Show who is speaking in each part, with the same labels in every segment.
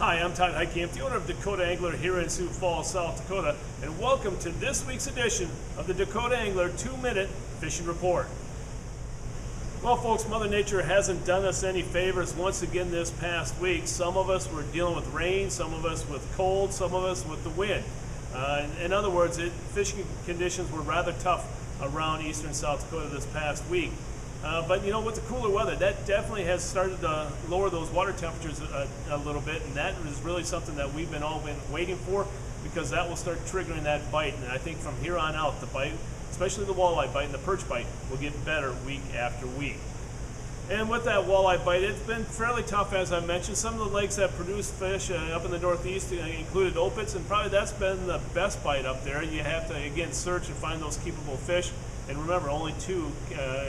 Speaker 1: Hi, I'm Todd Heitkamp, the owner of Dakota Angler here in Sioux Falls, South Dakota, and welcome to this week's edition of the Dakota Angler 2-Minute Fishing Report. Well, folks, Mother Nature hasn't done us any favors once again this past week. Some of us were dealing with rain, some of us with cold, some of us with the wind. In other words, fishing conditions were rather tough around eastern South Dakota this past week. But you know, with the cooler weather, that definitely has started to lower those water temperatures a little bit, and that is really something that we've all been waiting for, because that will start triggering that bite. And I think from here on out, the bite, especially the walleye bite and the perch bite, will get better week after week. And with that walleye bite, it's been fairly tough, as I mentioned. Some of the lakes that produce fish up in the Northeast included Opitz, and probably that's been the best bite up there. You have to, again, search and find those keepable fish. And remember, only 2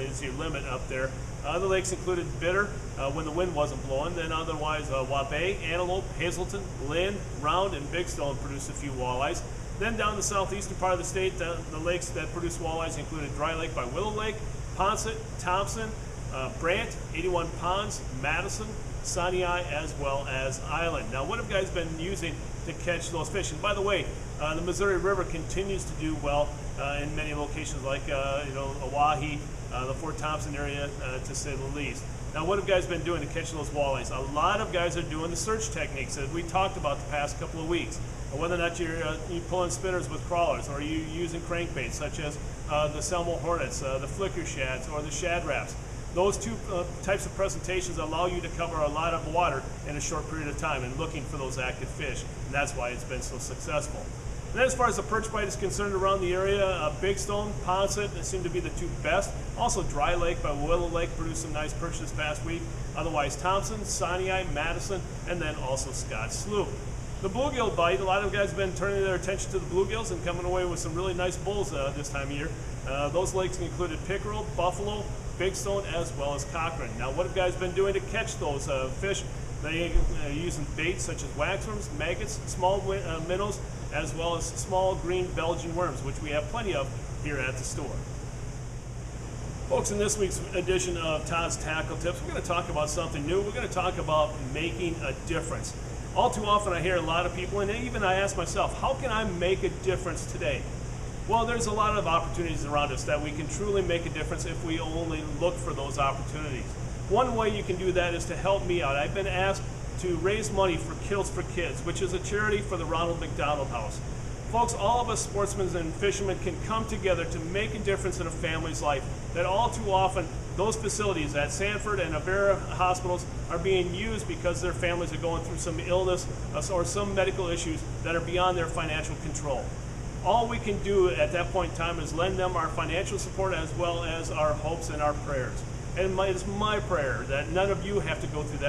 Speaker 1: is your limit up there. Other lakes included Bitter when the wind wasn't blowing. Then otherwise, Wabay, Antelope, Hazelton, Lynn, Round, and Big Stone produced a few walleyes. Then down the southeastern part of the state, the lakes that produced walleyes included Dry Lake by Willow Lake, Ponset, Thompson, Brant, 81 Ponds, Madison, Sonii, as well as Island. Now, what have guys been using to catch those fish? And by the way, the Missouri River continues to do well in many locations like Oahe, the Fort Thompson area, to say the least. Now, what have guys been doing to catch those walleyes? A lot of guys are doing the search techniques that we talked about the past couple of weeks. Whether or not you're pulling spinners with crawlers, or you using crankbaits such as the Selmo Hornets, the Flicker Shads, or the Shad Wraps. Those 2 types of presentations allow you to cover a lot of water in a short period of time and looking for those active fish. And that's why it's been so successful. And then as far as the perch bite is concerned around the area, Big Stone, Ponset seem to be the 2 best. Also Dry Lake by Willow Lake produced some nice perch this past week. Otherwise Thompson, Sonii, Madison, and then also Scott Slough. The bluegill bite, a lot of guys have been turning their attention to the bluegills and coming away with some really nice bulls this time of year. Those lakes included Pickerel, Buffalo, Big Stone, as well as Cochrane. Now, what have guys been doing to catch those fish? They are using baits such as waxworms, maggots, small minnows, as well as small green Belgian worms, which we have plenty of here at the store. Folks, in this week's edition of Todd's Tackle Tips, we're going to talk about something new. We're going to talk about making a difference. All too often I hear a lot of people, and even I ask myself, how can I make a difference today? Well, there's a lot of opportunities around us that we can truly make a difference if we only look for those opportunities. One way you can do that is to help me out. I've been asked to raise money for Kilts for Kids, which is a charity for the Ronald McDonald House. Folks, all of us sportsmen and fishermen can come together to make a difference in a family's life. That all too often, those facilities at Sanford and Avera hospitals are being used because their families are going through some illness or some medical issues that are beyond their financial control. All we can do at that point in time is lend them our financial support as well as our hopes and our prayers. And it's my prayer that none of you have to go through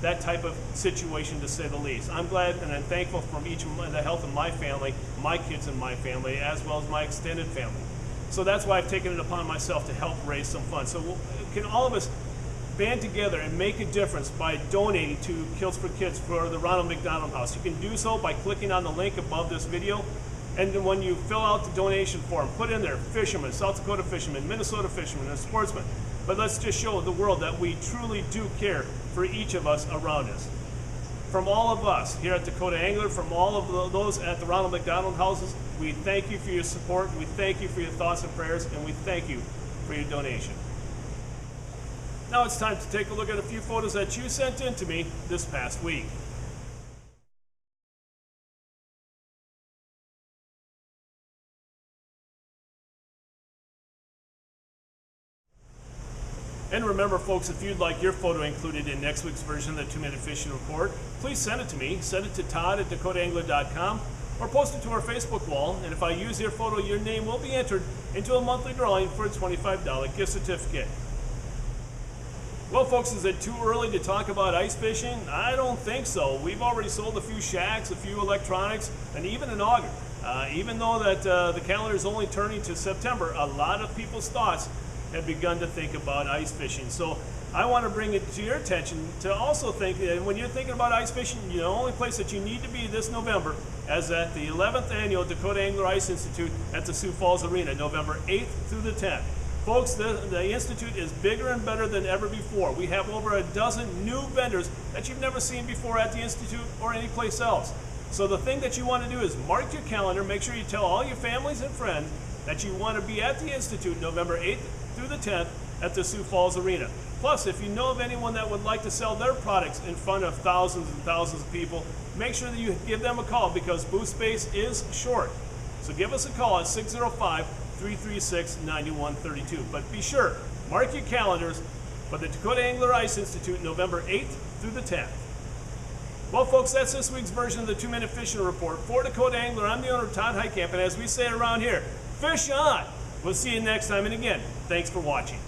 Speaker 1: that type of situation, to say the least. I'm glad and I'm thankful for the health of my family, my kids and my family, as well as my extended family. So that's why I've taken it upon myself to help raise some funds. So can all of us band together and make a difference by donating to Kilts for Kids for the Ronald McDonald House? You can do so by clicking on the link above this video. And then when you fill out the donation form, put in there fishermen, South Dakota fishermen, Minnesota fishermen, and sportsmen. But let's just show the world that we truly do care for each of us around us. From all of us here at Dakota Angler, from all of those at the Ronald McDonald Houses, we thank you for your support, we thank you for your thoughts and prayers, and we thank you for your donation. Now it's time to take a look at a few photos that you sent in to me this past week. And remember, folks, if you'd like your photo included in next week's version of the 2-Minute Fishing Report, please send it to me. Send it to todd@dakotaangler.com or post it to our Facebook wall. And if I use your photo, your name will be entered into a monthly drawing for a $25 gift certificate. Well, folks, is it too early to talk about ice fishing? I don't think so. We've already sold a few shacks, a few electronics, and even an auger. Even though that the calendar is only turning to September, a lot of people's thoughts have begun to think about ice fishing. So I want to bring it to your attention to also think that when you're thinking about ice fishing, the only place that you need to be this November is at the 11th Annual Dakota Angler Ice Institute at the Sioux Falls Arena, November 8th through the 10th. Folks, the Institute is bigger and better than ever before. We have over a dozen new vendors that you've never seen before at the Institute or anyplace else. So the thing that you want to do is mark your calendar, make sure you tell all your families and friends that you want to be at the Institute November 8th through the 10th at the Sioux Falls Arena. Plus, if you know of anyone that would like to sell their products in front of thousands and thousands of people, make sure that you give them a call because booth space is short. So give us a call at 605-336-9132. But be sure, mark your calendars for the Dakota Angler Ice Institute November 8th through the 10th. Well, folks, that's this week's version of the 2-Minute Fishing Report. For Dakota Angler, I'm the owner, Todd Heitkamp, and as we say around here, fish on! We'll see you next time, and again, thanks for watching.